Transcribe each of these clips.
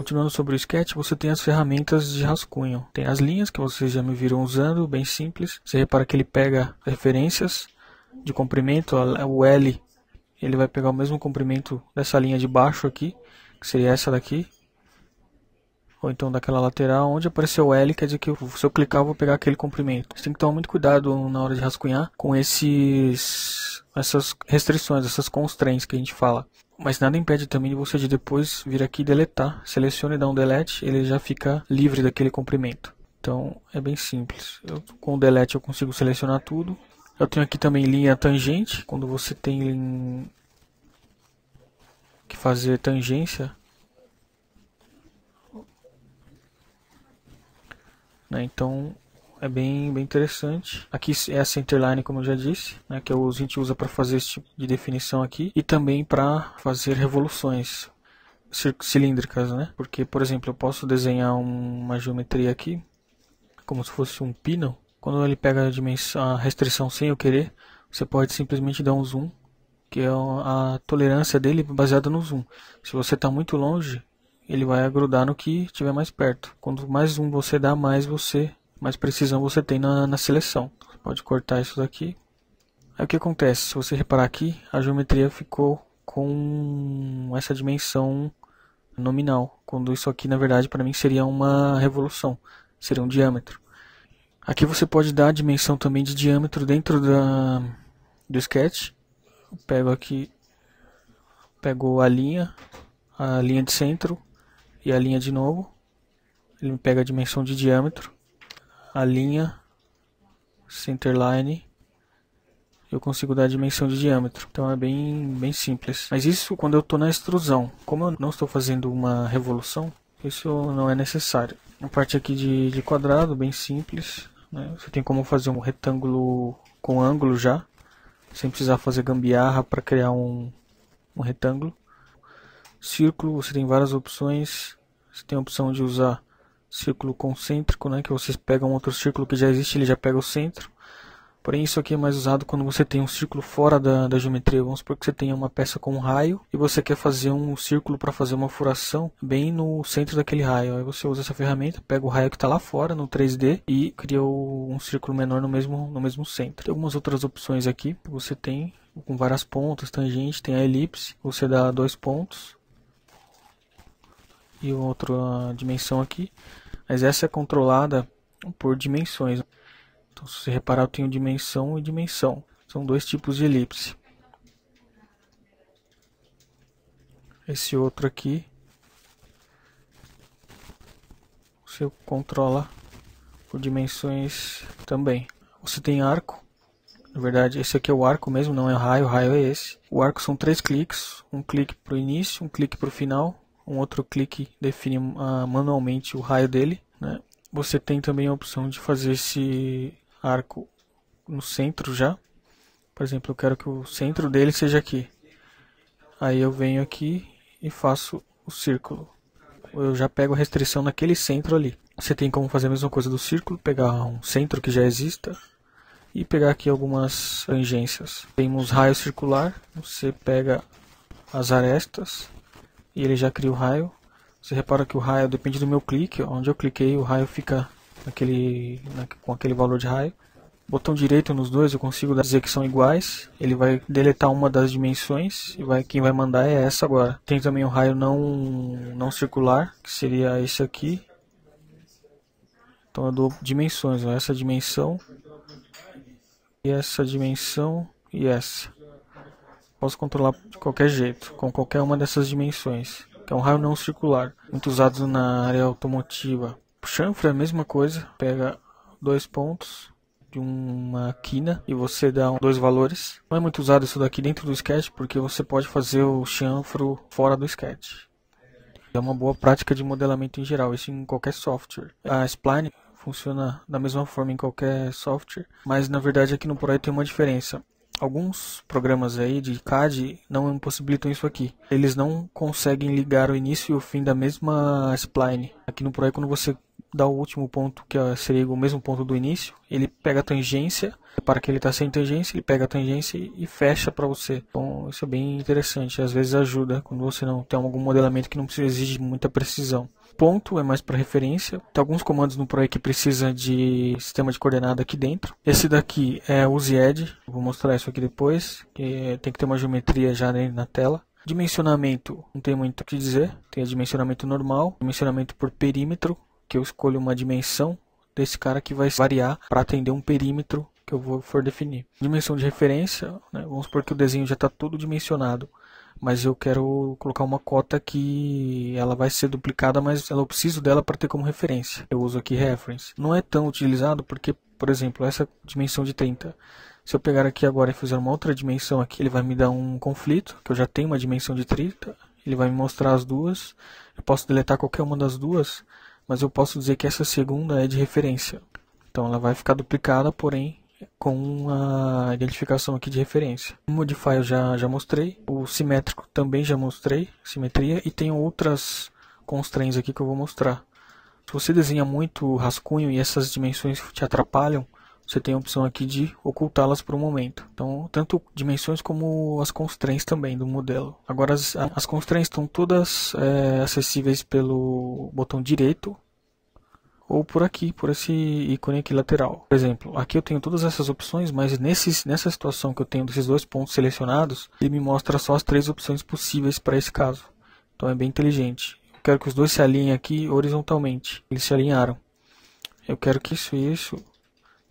Continuando sobre o Sketch, você tem as ferramentas de rascunho. Tem as linhas que vocês já me viram usando, bem simples. Você repara que ele pega referências de comprimento, o L, ele vai pegar o mesmo comprimento dessa linha de baixo aqui, que seria essa daqui. Ou então daquela lateral, onde apareceu o L, quer dizer que se eu clicar eu vou pegar aquele comprimento. Você tem que tomar muito cuidado na hora de rascunhar com essas restrições, essas constraints que a gente fala. Mas nada impede também de você depois vir aqui e deletar. Selecione e dá um delete, ele já fica livre daquele comprimento. Então é bem simples. Com o delete eu consigo selecionar tudo. Eu tenho aqui também linha tangente. Quando você tem que fazer tangência, né, então é bem interessante. Aqui é a centerline, como eu já disse, né, que a gente usa para fazer esse tipo de definição aqui. E também para fazer revoluções cilíndricas, né? Porque, por exemplo, eu posso desenhar uma geometria aqui, como se fosse um pino. Quando ele pega a restrição sem eu querer, você pode simplesmente dar um zoom, que é a tolerância dele baseada no zoom. Se você está muito longe, ele vai grudar no que estiver mais perto. Quanto mais zoom você dá, mais precisão você tem na seleção. Você pode cortar isso daqui. Aí o que acontece? Se você reparar aqui, a geometria ficou com essa dimensão nominal. Quando isso aqui, na verdade, para mim seria uma revolução. Seria um diâmetro. Aqui você pode dar a dimensão também de diâmetro dentro do Sketch. Eu pego aqui, pego a linha de centro e a linha de novo. Ele me pega a dimensão de diâmetro, a linha, centerline, eu consigo dar a dimensão de diâmetro. Então é bem simples. Mas isso quando eu estou na extrusão. Como eu não estou fazendo uma revolução, isso não é necessário. A parte aqui de quadrado, bem simples, né? Você tem como fazer um retângulo com ângulo já, sem precisar fazer gambiarra para criar um retângulo. Círculo, você tem várias opções. Você tem a opção de usar círculo concêntrico, né, que vocês pegam outro círculo que já existe, ele já pega o centro. Porém, isso aqui é mais usado quando você tem um círculo fora da geometria. Vamos supor que você tenha uma peça com um raio e você quer fazer um círculo para fazer uma furação bem no centro daquele raio. Aí você usa essa ferramenta, pega o raio que está lá fora no 3D e cria um círculo menor no mesmo centro. Tem algumas outras opções aqui que você tem com várias pontas, tangente, tem a elipse, você dá 2 pontos e outra dimensão aqui. Mas essa é controlada por dimensões. Então, se você reparar, eu tenho dimensão e dimensão. São 2 tipos de elipse. Esse outro aqui, você controla por dimensões também. Você tem arco. Na verdade, esse aqui é o arco mesmo, não é o raio é esse. O arco são 3 cliques. Um clique para o início, um clique para o final. Um outro clique define manualmente o raio dele, né? Você tem também a opção de fazer esse arco no centro já. Por exemplo, eu quero que o centro dele seja aqui. Aí eu venho aqui e faço o círculo. Eu já pego a restrição naquele centro ali. Você tem como fazer a mesma coisa do círculo, pegar um centro que já exista e pegar aqui algumas tangências. Temos raio circular, você pega as arestas e ele já cria o raio. Você repara que o raio depende do meu clique. Onde eu cliquei, o raio fica com aquele valor de raio. Botão direito nos dois, eu consigo dizer que são iguais. Ele vai deletar uma das dimensões e quem vai mandar é essa agora. Tem também o raio não circular, que seria esse aqui. Então eu dou dimensões, essa dimensão e essa dimensão e essa. Posso controlar de qualquer jeito, com qualquer uma dessas dimensões. Que é um raio não circular, muito usado na área automotiva. O chanfre é a mesma coisa, pega 2 pontos de uma quina e você dá 2 valores. Não é muito usado isso daqui dentro do Sketch, porque você pode fazer o chanfro fora do Sketch. É uma boa prática de modelamento em geral, isso em qualquer software. A Spline funciona da mesma forma em qualquer software, mas na verdade aqui no Pro tem uma diferença. Alguns programas aí de CAD não possibilitam isso aqui. Eles não conseguem ligar o início e o fim da mesma spline. Aqui no Pro, quando você dá o último ponto, que seria o mesmo ponto do início, ele pega a tangência Para que ele está sem tangência, ele pega a tangência e fecha para você. Então isso é bem interessante, às vezes ajuda quando você não tem algum modelamento que não precisa exigir muita precisão. Ponto é mais para referência. Tem alguns comandos no Pro que precisa de sistema de coordenada aqui dentro. Esse daqui é o ZED, vou mostrar isso aqui depois, que tem que ter uma geometria já na tela. Dimensionamento, não tem muito o que dizer, tem dimensionamento normal, dimensionamento por perímetro, que eu escolho uma dimensão desse cara que vai variar para atender um perímetro que eu for definir. Dimensão de referência, né? Vamos supor que o desenho já está todo dimensionado, mas eu quero colocar uma cota que ela vai ser duplicada, mas eu preciso dela para ter como referência. Eu uso aqui reference. Não é tão utilizado porque, por exemplo, essa dimensão de 30, se eu pegar aqui agora e fizer uma outra dimensão aqui, ele vai me dar um conflito, que eu já tenho uma dimensão de 30, ele vai me mostrar as duas, eu posso deletar qualquer uma das duas, mas eu posso dizer que essa segunda é de referência. Então ela vai ficar duplicada, porém com a identificação aqui de referência. O Modify eu já mostrei, o simétrico também já mostrei, simetria, e tem outras constraints aqui que eu vou mostrar. Se você desenha muito rascunho e essas dimensões te atrapalham, você tem a opção aqui de ocultá-las por um momento. Então, tanto dimensões como as constraints também do modelo. Agora, as constraints estão todas acessíveis pelo botão direito ou por aqui, por esse ícone aqui lateral. Por exemplo, aqui eu tenho todas essas opções, mas nessa situação que eu tenho desses dois pontos selecionados, ele me mostra só as 3 opções possíveis para esse caso. Então é bem inteligente. Eu quero que os dois se alinhem aqui horizontalmente. Eles se alinharam. Eu quero que isso e isso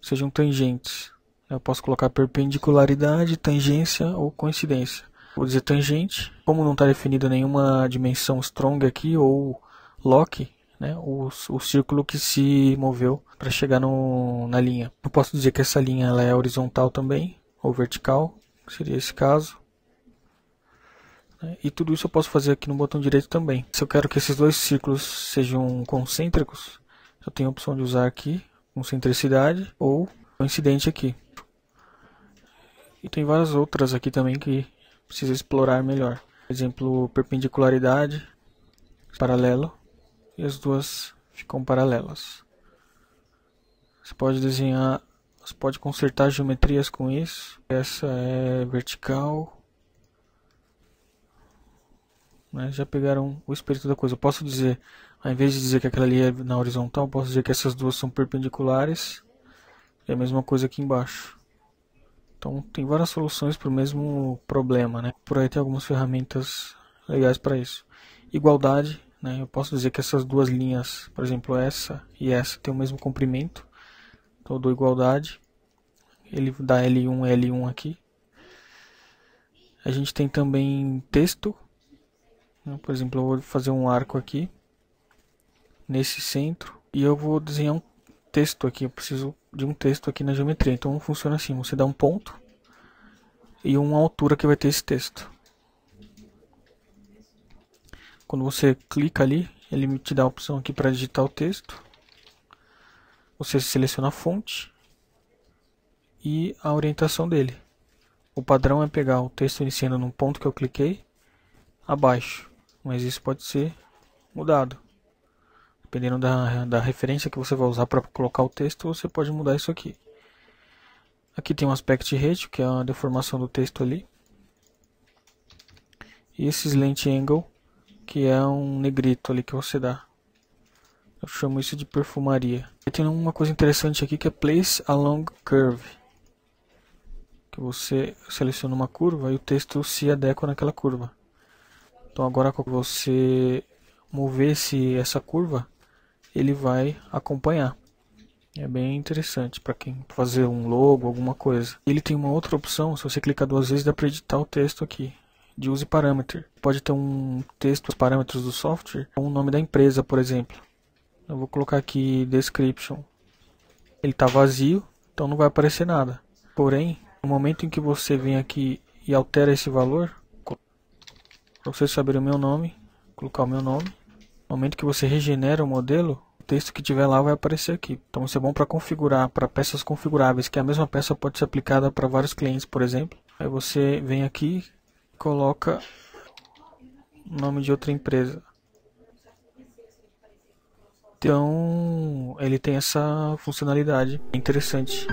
sejam tangentes. Eu posso colocar perpendicularidade, tangência ou coincidência. Vou dizer tangente. Como não está definida nenhuma dimensão strong aqui ou lock, né, o círculo que se moveu para chegar na linha. Eu posso dizer que essa linha ela é horizontal também, ou vertical, seria esse caso. E tudo isso eu posso fazer aqui no botão direito também. Se eu quero que esses dois círculos sejam concêntricos, eu tenho a opção de usar aqui concentricidade ou coincidente aqui. E tem várias outras aqui também que precisa explorar melhor. Por exemplo, perpendicularidade, paralelo. E as duas ficam paralelas. Você pode desenhar, você pode consertar geometrias com isso. Essa é vertical. Né? Já pegaram o espírito da coisa. Eu posso dizer, ao invés de dizer que aquela ali é na horizontal, eu posso dizer que essas duas são perpendiculares. É a mesma coisa aqui embaixo. Então tem várias soluções para o mesmo problema. Né? Por aí tem algumas ferramentas legais para isso. Igualdade. Eu posso dizer que essas duas linhas, por exemplo, essa e essa, tem o mesmo comprimento. Então eu dou igualdade. Ele dá L1, L1 aqui. A gente tem também texto. Por exemplo, eu vou fazer um arco aqui, nesse centro. E eu vou desenhar um texto aqui. Eu preciso de um texto aqui na geometria. Então funciona assim, você dá um ponto e uma altura que vai ter esse texto. Quando você clica ali, ele te dá a opção aqui para digitar o texto. Você seleciona a fonte e a orientação dele. O padrão é pegar o texto iniciando num ponto que eu cliquei abaixo, mas isso pode ser mudado. Dependendo da referência que você vai usar para colocar o texto, você pode mudar isso aqui. Aqui tem um aspect ratio, que é a deformação do texto ali. E esse slant angle, que é um negrito ali que você dá. Eu chamo isso de perfumaria. E tem uma coisa interessante aqui que é Place Along Curve. Que você seleciona uma curva e o texto se adequa naquela curva. Então agora quando você mover essa curva, ele vai acompanhar. É bem interessante para quem fazer um logo, alguma coisa. Ele tem uma outra opção, se você clicar 2 vezes dá para editar o texto aqui. De use parameter. Pode ter um texto, os parâmetros do software, com o nome da empresa, por exemplo. Eu vou colocar aqui description. Ele está vazio, então não vai aparecer nada. Porém, no momento em que você vem aqui e altera esse valor, para vocês saberem o meu nome, colocar o meu nome. No momento que você regenera o modelo, o texto que tiver lá vai aparecer aqui. Então isso é bom para configurar, para peças configuráveis, que a mesma peça pode ser aplicada para vários clientes, por exemplo. Aí você vem aqui, coloca o nome de outra empresa. Então ele tem essa funcionalidade interessante.